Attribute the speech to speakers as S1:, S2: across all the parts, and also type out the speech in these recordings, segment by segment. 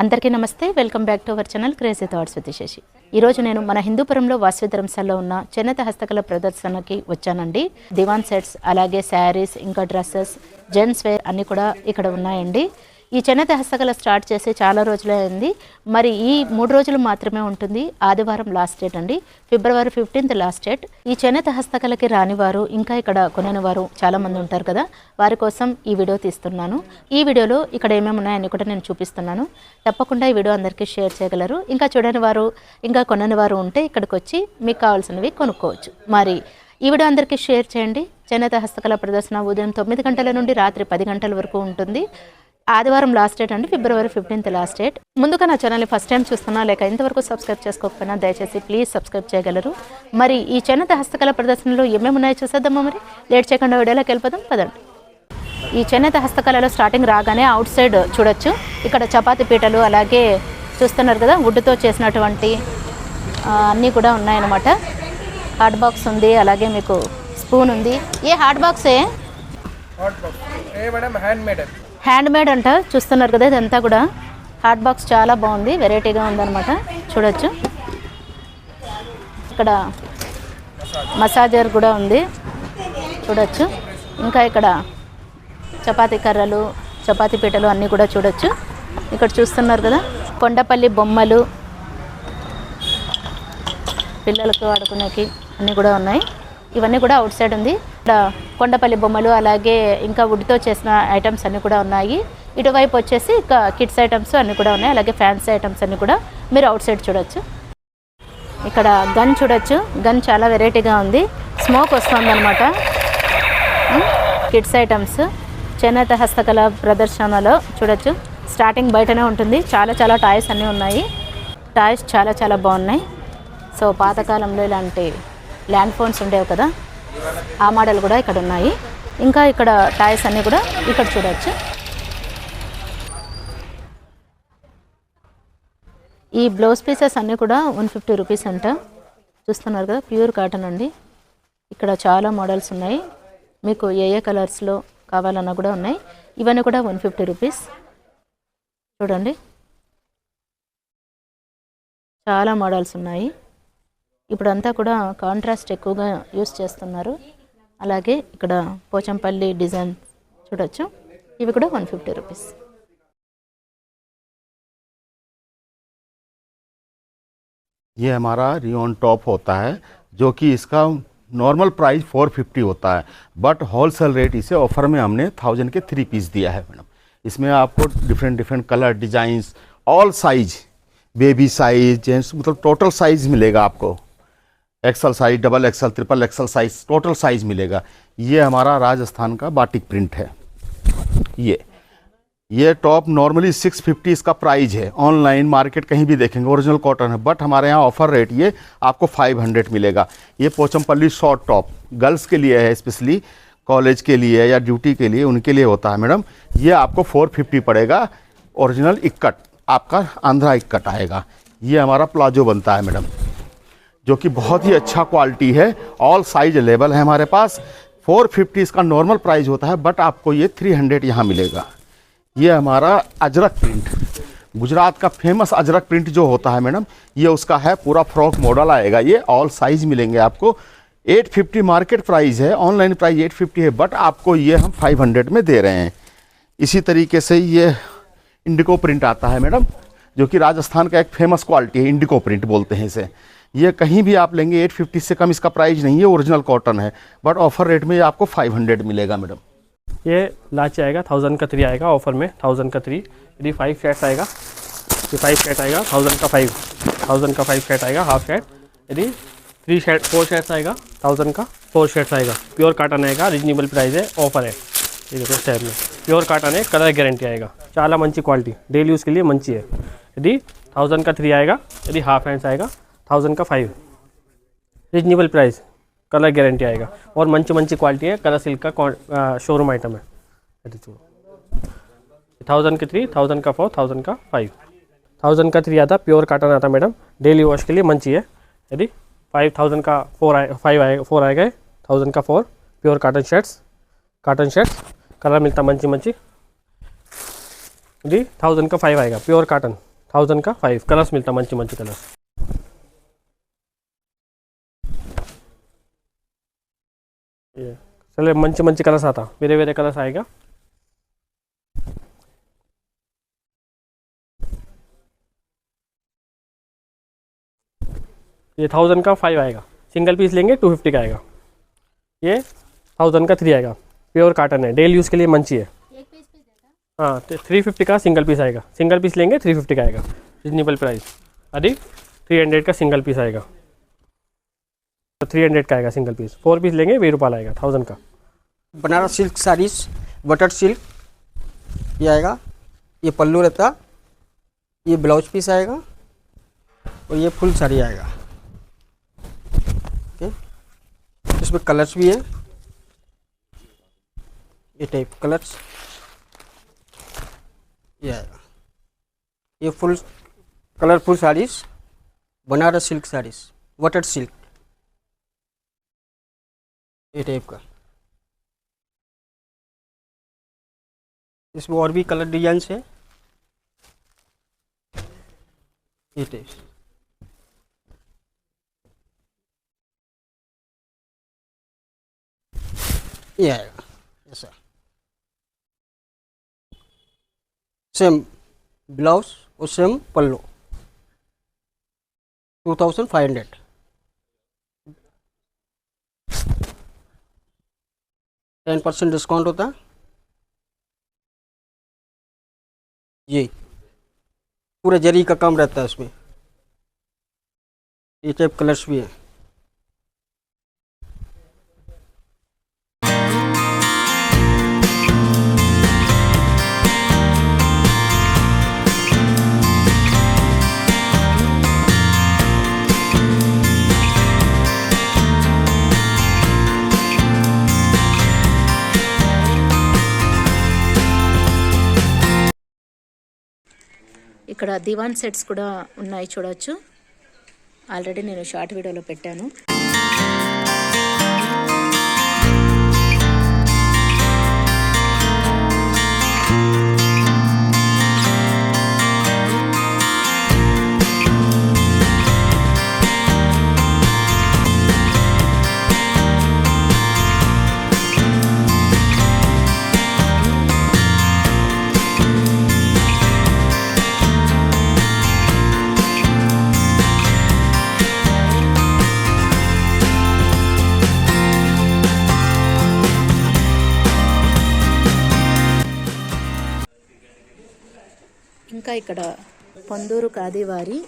S1: అందరికీ నమస్తే, welcome back to our channel crazy thoughts with Shashi. ఈరోజు నేను మన హిందూపురంలో వాసవిధరంశాల్లో ఉన్న చేనేత హస్తకళ ప్రదర్శనకి వచ్చానండి. దివాన్ సెట్స్, అలాగే శారీస్, ఇంకా డ్రెస్సెస్, జెంట్స్ వేర్ అన్నీ కూడా ఇక్కడ ఉన్నాయండి. ఈ చేనేత హస్తకళ స్టార్ట్ చేసి చాలా రోజులే అయింది. మరి ఈ 3 రోజులు మాత్రమే ఉంటుంది. ఆదివారం లాస్ట్ డేట్ అండి, ఫిబ్రవరి 15th లాస్ట్ డేట్. ఈ చేనేత హస్తకళకి రానివారు, ఇంకా ఇక్కడ కొనని వారు చాలామంది ఉంటారు కదా, వారి కోసం ఈ వీడియో తీస్తున్నాను. ఈ వీడియోలో ఇక్కడ ఏమేమి ఉన్నాయని కూడా నేను చూపిస్తున్నాను. తప్పకుండా ఈ వీడియో అందరికీ షేర్ చేయగలరు. ఇంకా చూడని వారు, ఇంకా కొనని వారు ఉంటే ఇక్కడికి వచ్చి మీకు కావాల్సినవి కొనుక్కోవచ్చు. మరి ఈ వీడియో అందరికీ షేర్ చేయండి. చేనేత హస్తకళ ప్రదర్శన ఉదయం 9 గంటల నుండి రాత్రి 10 గంటల వరకు ఉంటుంది. ఆదివారం లాస్ట్ డేట్ అండి, ఫిబ్రవరి 15th లాస్ట్ డేట్. ముందుగా నా ఛానల్ని ఫస్ట్ టైం చూస్తున్నా లేక ఇంతవరకు సబ్స్క్రైబ్ చేసుకోకపోయినా దయచేసి ప్లీజ్ సబ్స్క్రైబ్ చేయగలరు. మరి ఈ చేనేత హస్తకళ ప్రదర్శనలో ఏమేమి ఉన్నాయో చూసేద్దామా. మరి లేట్ చేయకుండా వీడియోలోకి వెళ్ళిపోదాం, పదండి. ఈ చేనేత హస్తకళలో స్టార్టింగ్ రాగానే అవుట్ సైడ్ చూడొచ్చు. ఇక్కడ చపాతీ పీటలు, అలాగే చూస్తున్నారు కదా వుడ్తో చేసినటువంటి అన్నీ కూడా ఉన్నాయన్నమాట. హాట్ బాక్స్ ఉంది, అలాగే మీకు స్పూన్ ఉంది. ఏ హాట్ బాక్సే? హ్యాండ్ మేడ్ అంట. చూస్తున్నారు కదా, ఇదంతా కూడా హాట్ బాక్స్ చాలా బాగుంది, వెరైటీగా ఉందన్నమాట. చూడొచ్చు, ఇక్కడ మసాజర్ కూడా ఉంది, చూడొచ్చు. ఇంకా ఇక్కడ చపాతీ కర్రలు, చపాతీ పీటలు అన్నీ కూడా చూడొచ్చు. ఇక్కడ చూస్తున్నారు కదా కొండపల్లి బొమ్మలు, పిల్లలకు ఆడుకునేకి అన్నీ కూడా ఉన్నాయి. ఇవన్నీ కూడా అవుట్ సైడ్ ఉంది. ఇక్కడ కొండపల్లి బొమ్మలు, అలాగే ఇంకా వుడ్తో చేసిన ఐటమ్స్ అన్నీ కూడా ఉన్నాయి. ఇటువైపు వచ్చేసి ఇంకా కిడ్స్ ఐటమ్స్ అన్నీ కూడా ఉన్నాయి, అలాగే ఫ్యాన్సీ ఐటమ్స్ అన్నీ కూడా మీరు అవుట్ సైడ్ చూడొచ్చు. ఇక్కడ గన్ చూడొచ్చు. గన్ చాలా వెరైటీగా ఉంది, స్మోక్ వస్తుంది అనమాట. కిడ్స్ ఐటమ్స్ చేనేత హస్తకళ ప్రదర్శనలో చూడొచ్చు. స్టార్టింగ్ బయటనే ఉంటుంది. చాలా టాయ్స్ అన్నీ ఉన్నాయి. టాయ్స్ చాలా బాగున్నాయి. సో పాతకాలంలో ఇలాంటి ల్యాండ్ ఫోన్స్ ఉండేవి కదా, ఆ మోడల్ కూడా ఇక్కడ ఉన్నాయి. ఇంకా ఇక్కడ టాయ్స్ అన్నీ కూడా ఇక్కడ చూడవచ్చు. ఈ బ్లౌజ్ పీసెస్ అన్నీ కూడా 150 రూపీస్ అంట. చూస్తున్నారు కదా, ప్యూర్ కాటన్ అండి. ఇక్కడ చాలా మోడల్స్ ఉన్నాయి, మీకు ఏ కలర్స్లో కావాలన్నా కూడా ఉన్నాయి. ఇవన్నీ కూడా 150 రూపీస్. చూడండి, చాలా మోడల్స్ ఉన్నాయి. ఇప్పుడంతా కూడా కాంట్రాస్ట్ ఎక్కువగా యూస్ చేస్తున్నారు. అలాగే ఇక్కడ పోచంపల్లి డిజైన్ చూడొచ్చు. ఇవి కూడా 150 రూపీస్.
S2: ये हमारा रियोन टॉप होता है, जो कि इसका नॉर्मल प्राइस 450 होता है, बट होलसेल रेट इसे ऑफर में हमने 1000 के 3 पीस दिया है मैडम. इसमें आपको different colour, designs, all size, baby size, gents, मतलब टोटल साइज मिलेगा आपको. XL size, double axle, triple XL size, total size मिलेगा. ये हमारा राजस्थान का बाटिक प्रिंट है. ये टॉप नॉर्मली 650 इसका प्राइस है. ऑनलाइन मार्केट कहीं भी देखेंगे ओरिजिनल कॉटन है, बट हमारे यहाँ ऑफर रेट ये आपको 500 मिलेगा. ये पोचमपल्ली शॉर्ट टॉप गर्ल्स के लिए है, स्पेशली कॉलेज के लिए या ड्यूटी के लिए, उनके लिए होता है मैडम. ये आपको 450 पड़ेगा. ओरिजिनल इक्कट, आपका आंध्रा इक्कट आएगा. ये हमारा प्लाजो बनता है मैडम, जो कि बहुत ही अच्छा क्वालिटी है. ऑल साइज अवेलेबल है हमारे पास. 450 इसका नॉर्मल प्राइस होता है, बट आपको ये 300 यहाँ मिलेगा. ये हमारा अजरक प्रिंट, गुजरात का फेमस अजरक प्रिंट जो होता है मैडम, ये उसका है. पूरा फ्रॉक मॉडल आएगा. ये ऑल साइज मिलेंगे आपको. 850 मार्केट प्राइस है, ऑनलाइन प्राइस 850 है, बट आपको ये हम 500 में दे रहे हैं. इसी तरीके से ये इंडिको प्रिंट आता है मैडम, जो कि राजस्थान का एक फेमस क्वालिटी है. इंडिको प्रिंट बोलते हैं इसे. ये कहीं भी आप लेंगे 850 से कम इसका प्राइस नहीं है. ओरिजिनल कॉटन है, बट ऑफर रेट में ये आपको 500 मिलेगा मैडम.
S3: ये लाची आएगा 1000 का 3 आएगा ऑफर में. 1000 का 3. यदि 5 शर्ट्स आएगा, ये 5 शर्ट आएगा 1000 का 5. 1000 का 5 शर्ट आएगा, हाफ शर्ट. यदि 4 शर्ट्स आएगा 1000 का 4 शर्ट्स आएगा. प्योर काटन आएगा, रीजनेबल प्राइस है, ऑफर है. ये देखो इस टाइप में प्योर काटन है, कलर गारंटी आएगा. చాలా మంచి क्वालिटी, डेली यूज़ के लिए మంచి है. यदि 1000 का 3 आएगा, यदि हाफ हैंड्स आएगा 1000 का 5. रीजनेबल प्राइस, कलर गारंटी आएगा, और మంచి क्वालिटी है. कलर सिल्क का शोरूम आइटम है. 1000 के 3, 1000 का 4, 1000 का 5. 1000 का 3 आता, प्योर काटन आता मैडम, डेली वॉश के लिए మంచి है. यदि 5000 का 4 आएगा 1000 का 4 प्योर काटन शर्ट्स कलर मिलता మంచి. यदि 1000 का 5 आएगा, प्योर काटन 1000 का 5 కలర్స్ మిగతా మంచి మంచి కలర్స్. ये चले మంచి మంచి కలర్స్ आता వేరే వేరే కలర్స్ आएगा. ये 1000 का 5 आएगा. सिंगल पीस लेंगे 250 का आएगा. ये 1000 का 3 आएगा. प्योर कॉटन है, डेली यूज़ के लिए मंची है. हाँ 350 का सिंगल पीस आएगा. सिंगल पीस लेंगे 350 का आएगा. Reasonable price. अभी 300 का सिंगल पीस आएगा. तो 300 का आएगा सिंगल पीस. 4 पीस लेंगे 20 रुपये आएगा 1000 का.
S4: Banaras silk saris butter silk ये आएगा. ये पल्लू रहता, ये ब्लाउज पीस आएगा और ये फुल साड़ी आएगा. ओके, इसमें कलर्स भी है, ये टाइप कलर्स ये आएगा. ये full colourful saris Banaras silk saris butter silk ये टाइप का. इसमें और भी कलर डिजाइन है. ये टाइप ये आएगा ऐसा. सेम ब्लाउज और सेम पल्लू 2500. %10 डिस्काउंट होता है. ये पूरा जरी का काम रहता है इसमें. ये टाइप कलर्स भी है.
S1: ఇక్కడ దివాన్ సెట్స్ కూడా ఉన్నాయి చూడొచ్చు. ఆల్రెడీ నేను షార్ట్ వీడియోలో పెట్టాను. ఇంకా ఇక్కడ పొందూరు కాదివారి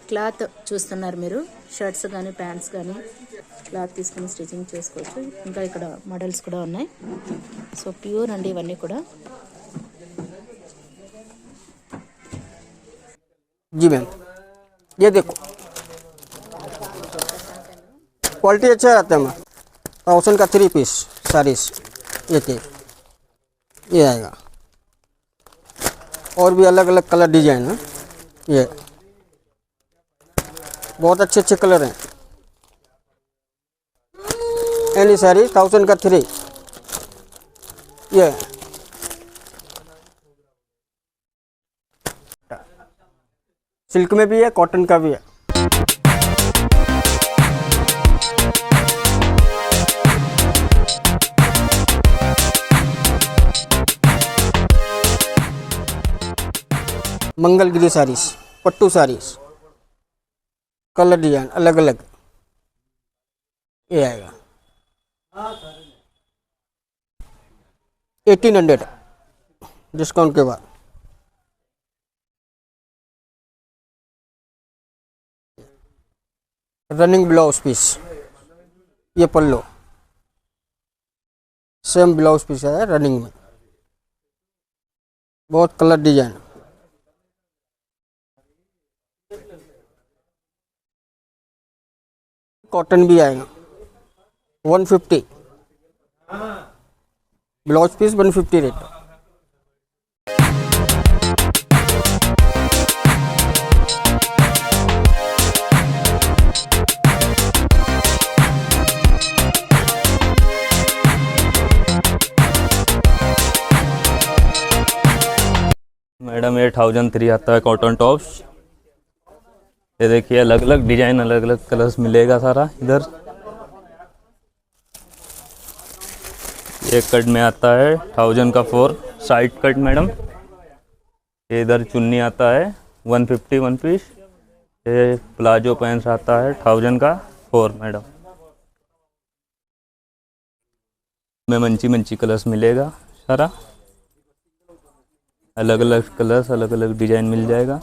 S1: క్లాత్ చూస్తున్నారు మీరు. షర్ట్స్ కానీ ప్యాంట్స్ కానీ క్లాత్ తీసుకుని స్టిచ్చింగ్ చేసుకోవచ్చు. ఇంకా ఇక్కడ మోడల్స్ కూడా ఉన్నాయి. సో ప్యూర్ అండి ఇవన్నీ కూడా.
S4: जी मैम, ये देखो क्वालिटी अच्छा रहता है मैम. 1000 का 3 पीस साड़ीज ये टाइप ये आएगा. और भी अलग अलग कलर डिजाइन है. ये बहुत अच्छे अच्छे कलर हैं. एनी साड़ी 1000 का 3 ये सिल्क में भी है, कॉटन का भी है. मंगलगिरी साड़ीज पट्टू साड़ीज कलर डिजाइन अलग अलग ये आएगा. 1800 डिस्काउंट के बाद. रनिंग ब्लाउज पीस ये पल्लो सेम ब्लाउज पीस है रनिंग में. बहुत कलर डिजाइन. कॉटन भी आएगा 150 ब्लाउज पीस 150 रेट.
S5: मैडम ये 1003 आता है कॉटन टॉप्स। ये देखिए अलग अलग डिजाइन, अलग अलग कलर्स मिलेगा सारा इधर। एक कट में आता है 1000 का 4 साइड कट मैडम। ये इधर चुन्नी आता है 150 वन पीस। ये प्लाजो पैंट्स आता है 1000 का 4 मैडम। में मंची मंची कलर्स मिलेगा सारा, अलग अलग कलर्स, अलग अलग डिजाइन मिल जाएगा।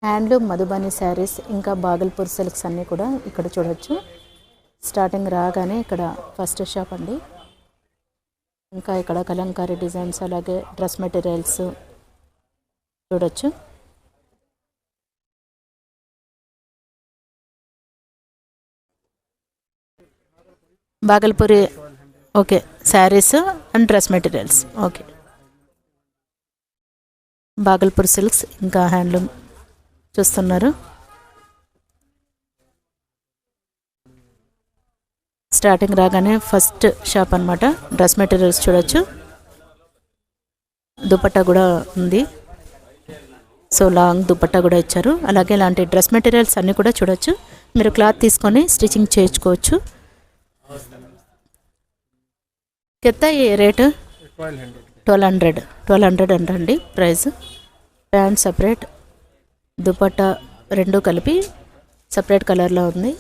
S1: హ్యాండ్లూమ్ మధుబని శారీస్ ఇంకా బాగల్పూర్ సిల్క్స్ అన్నీ కూడా ఇక్కడ చూడొచ్చు. స్టార్టింగ్ రాగానే ఇక్కడ ఫస్ట్ షాప్ అండి. ఇంకా ఇక్కడ కలంకారీ డిజైన్స్ అలాగే డ్రెస్ మెటీరియల్స్ చూడొచ్చు. Bhagalpuri okay saris and dress materials okay. Bhagalpur silks ఇంకా హ్యాండ్లూమ్ చూస్తున్నారు. స్టార్టింగ్ రాగానే ఫస్ట్ షాప్ అన్నమాట. డ్రెస్ మెటీరియల్స్ చూడొచ్చు. దుపట్టా కూడా ఉంది. సో లాంగ్ దుపట్టా కూడా ఇచ్చారు. అలాగే ఇలాంటి డ్రెస్ మెటీరియల్స్ అన్నీ కూడా చూడొచ్చు. మీరు క్లాత్ తీసుకొని స్టిచ్చింగ్ చేయించుకోవచ్చు. కింద ఏ రేటు 1200 అంటండి ప్రైస్. ప్యాంట్ సపరేట్, దుపట్టా రెండు కలిపి సపరేట్ కలర్లో ఉంది.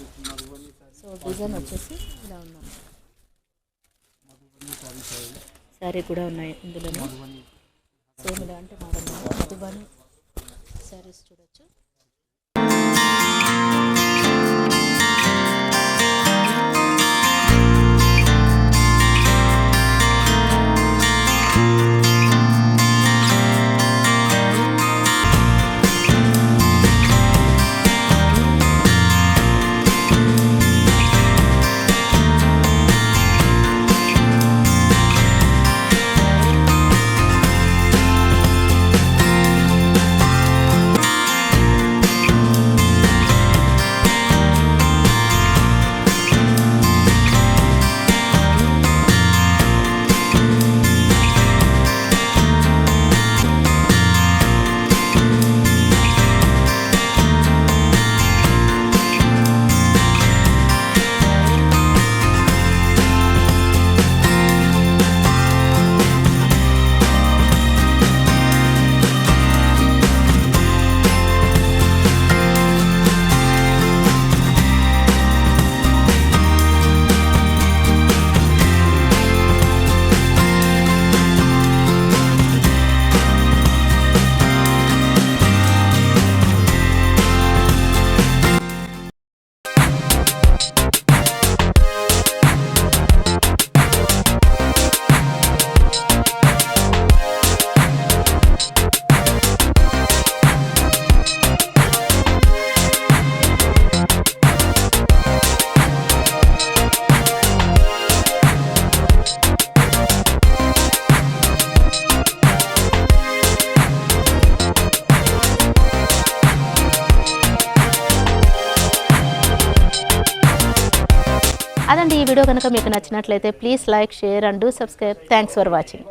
S1: సో డిజైన్ వచ్చేసి ఇలా ఉంది. శారీ కూడా ఉన్నాయి ఇందులోనే. సేమ్ ఇలాంటి మోడల్ మధుబని శారీస్ చూడొచ్చు. అదండి ఈ వీడియో కనుక మీకు నచ్చినట్లయితే please like, share and do subscribe. Thanks for watching.